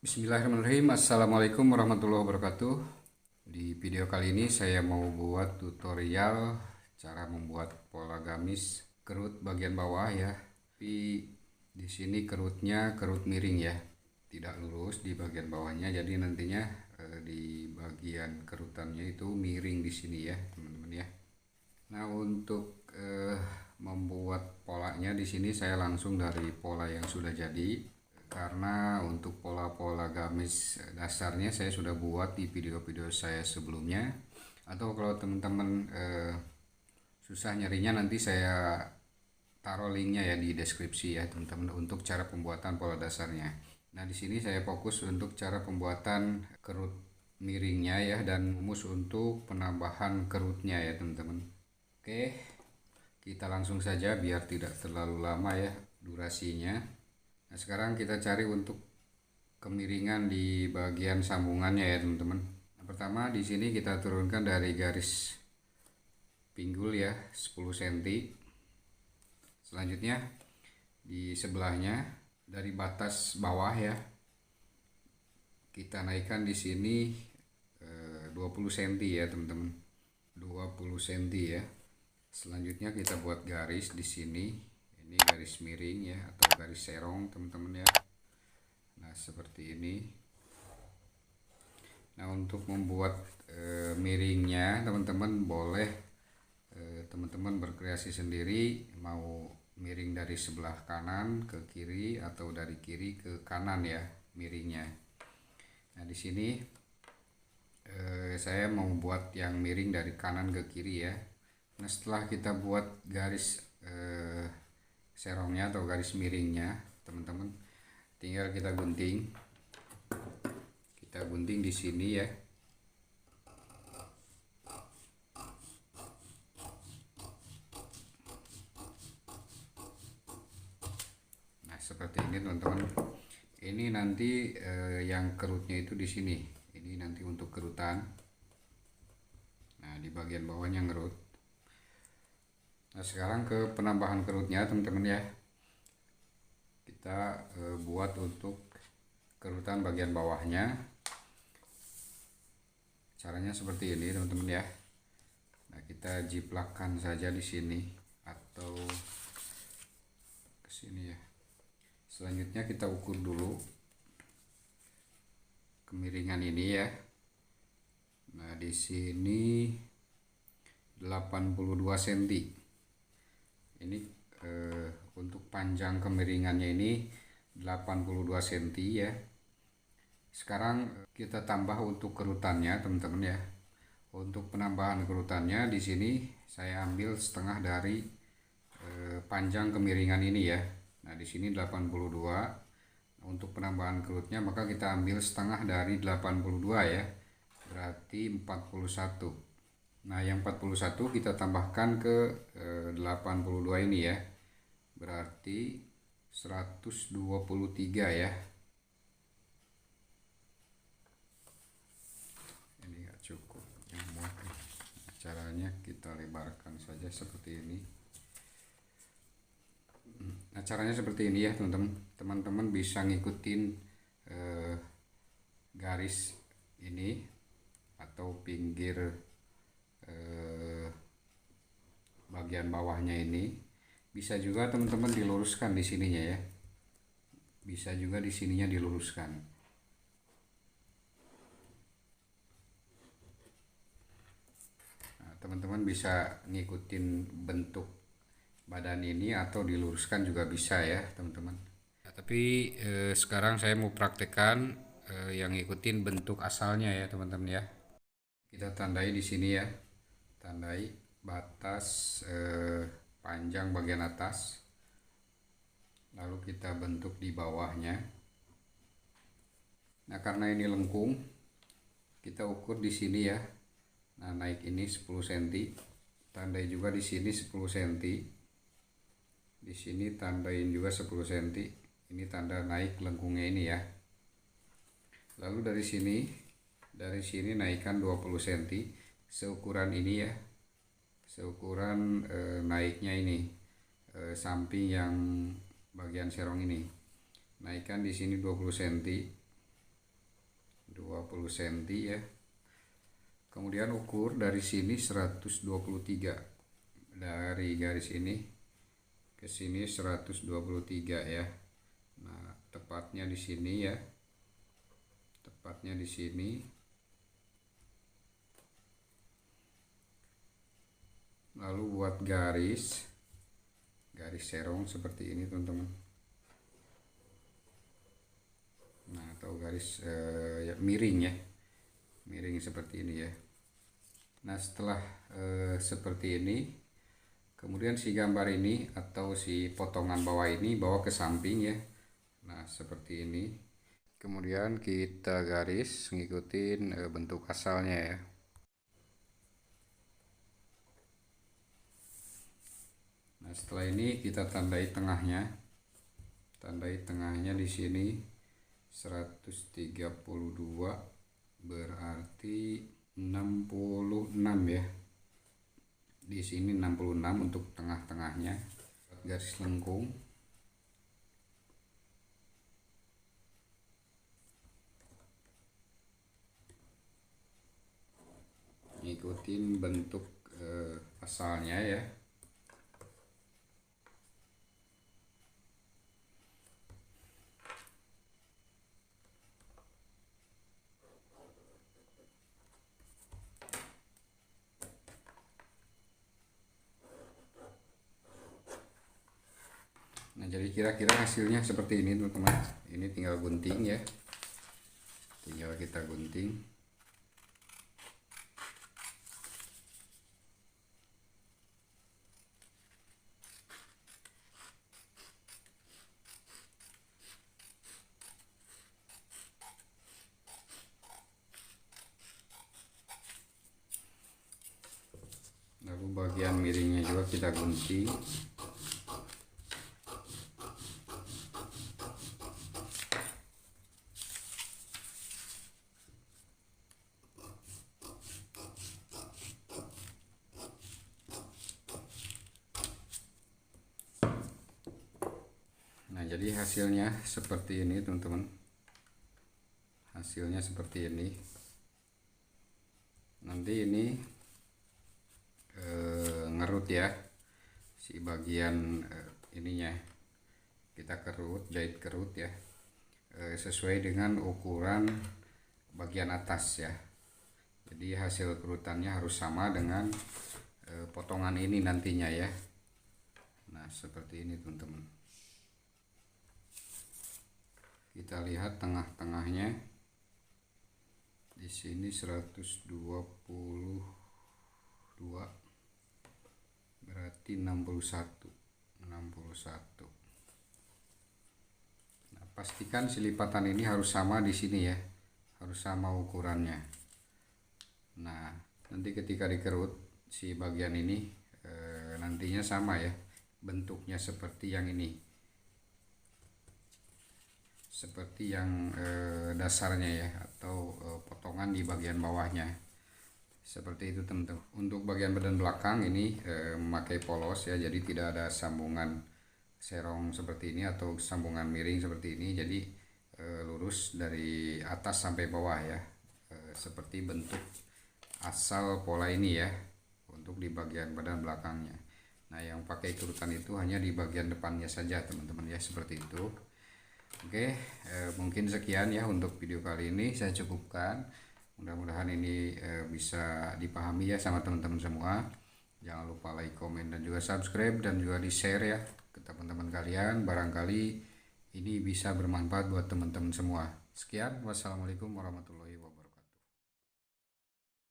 Bismillahirrahmanirrahim. Assalamualaikum warahmatullahi wabarakatuh. Di video kali ini saya mau buat tutorial cara membuat pola gamis kerut bagian bawah ya. Tapi di sini kerutnya kerut miring ya, tidak lurus di bagian bawahnya. Jadi nantinya di bagian kerutannya itu miring di sini ya, teman-teman ya. Nah, untuk membuat polanya di sini saya langsung dari pola yang sudah jadi, karena untuk pola-pola gamis dasarnya saya sudah buat di video-video saya sebelumnya. Atau kalau teman-teman susah nyarinya, nanti saya taruh linknya ya di deskripsi ya teman-teman, untuk cara pembuatan pola dasarnya. Nah, di sini saya fokus untuk cara pembuatan kerut miringnya ya, dan rumus untuk penambahan kerutnya ya teman-teman. Oke, kita langsung saja biar tidak terlalu lama ya durasinya. Nah, sekarang kita cari untuk kemiringan di bagian sambungannya ya teman-teman. Nah, pertama di sini kita turunkan dari garis pinggul ya 10 cm. Selanjutnya di sebelahnya dari batas bawah ya, kita naikkan di sini 20 cm ya teman-teman. 20 cm ya. Selanjutnya kita buat garis di sini. Ini garis miring ya, atau garis serong teman-teman ya. Nah, seperti ini. Nah, untuk membuat miringnya teman-teman boleh teman-teman berkreasi sendiri, mau miring dari sebelah kanan ke kiri atau dari kiri ke kanan ya miringnya. Nah, di sini saya mau buat yang miring dari kanan ke kiri ya. Nah, setelah kita buat garis serongnya atau garis miringnya teman-teman, tinggal kita gunting di sini ya. Nah, seperti ini teman-teman. Ini nanti yang kerutnya itu di sini. Ini nanti untuk kerutan. Nah, di bagian bawahnya ngerut. Nah, sekarang ke penambahan kerutnya teman-teman ya. Kita buat untuk kerutan bagian bawahnya. Caranya seperti ini teman-teman ya. Nah, kita jiplakkan saja di sini atau ke sini ya. Selanjutnya kita ukur dulu kemiringan ini ya. Nah, di sini 82 cm. Ini untuk panjang kemiringannya ini 82 cm ya. Sekarang kita tambah untuk kerutannya teman-teman ya. Untuk penambahan kerutannya di sini saya ambil setengah dari panjang kemiringan ini ya. Nah, di sini 82. Untuk penambahan kerutnya maka kita ambil setengah dari 82 ya. Berarti 41. Nah, yang 41 kita tambahkan ke 82 ini ya. Berarti 123 ya. Ini enggak cukup yang muat. Caranya kita lebarkan saja seperti ini. Nah, caranya seperti ini ya teman-teman. Teman-teman bisa ngikutin garis ini atau pinggir bagian bawahnya ini. Bisa juga teman-teman diluruskan di sininya ya. Bisa juga di sininya diluruskan. Nah, teman-teman bisa ngikutin bentuk badan ini atau diluruskan juga bisa ya teman-teman. Nah, tapi sekarang saya mau praktekkan yang ngikutin bentuk asalnya ya teman-teman ya. Kita tandai di sini ya, tandai batas panjang bagian atas, lalu kita bentuk di bawahnya. Nah, karena ini lengkung, kita ukur di sini ya. Nah, naik ini 10 cm, tandai juga di sini 10 cm. Di sini tandain juga 10 cm. Ini tanda naik lengkungnya ini ya. Lalu dari sini naikkan 20 cm, seukuran ini ya. Seukuran naiknya ini samping yang bagian serong ini. Naikkan di sini 20 cm. 20 cm ya. Kemudian ukur dari sini 123, dari garis ini ke sini 123 ya. Nah, tepatnya di sini ya. Tepatnya di sini. Lalu buat garis serong seperti ini teman-teman. Nah, atau garis ya, miring ya. Miring seperti ini ya. Nah, setelah seperti ini, kemudian si gambar ini atau si potongan bawah ini bawa ke samping ya. Nah, seperti ini. Kemudian kita garis ngikutin bentuk asalnya ya. Nah, setelah ini kita tandai tengahnya. Tandai tengahnya di sini 132, berarti 66 ya. Di sini 66 untuk tengah-tengahnya. Garis lengkung. Ngikutin bentuk asalnya ya. Nah, jadi kira-kira hasilnya seperti ini teman-teman. Ini tinggal gunting ya. Tinggal kita gunting. Lalu bagian miringnya juga kita gunting. Nah, jadi hasilnya seperti ini teman-teman. Hasilnya seperti ini. Nanti ini ngerut ya, si bagian ininya kita kerut, jahit kerut ya, sesuai dengan ukuran bagian atas ya. Jadi hasil kerutannya harus sama dengan potongan ini nantinya ya. Nah, seperti ini teman-teman. Kita lihat tengah-tengahnya di sini 122, berarti 61. Nah, pastikan si lipatan ini harus sama di sini ya, harus sama ukurannya. Nah, nanti ketika dikerut si bagian ini nantinya sama ya, bentuknya seperti yang ini, seperti yang dasarnya ya, atau potongan di bagian bawahnya seperti itu teman-teman. Untuk bagian badan belakang ini memakai polos ya, jadi tidak ada sambungan serong seperti ini atau sambungan miring seperti ini, jadi lurus dari atas sampai bawah ya, seperti bentuk asal pola ini ya untuk di bagian badan belakangnya. Nah, yang pakai kerutan itu hanya di bagian depannya saja teman-teman ya, seperti itu. Oke, mungkin sekian ya untuk video kali ini, saya cukupkan. Mudah-mudahan ini bisa dipahami ya sama teman-teman semua. Jangan lupa like, komen, dan juga subscribe, dan juga di share ya ke teman-teman kalian. Barangkali ini bisa bermanfaat buat teman-teman semua. Sekian, wassalamualaikum warahmatullahi wabarakatuh.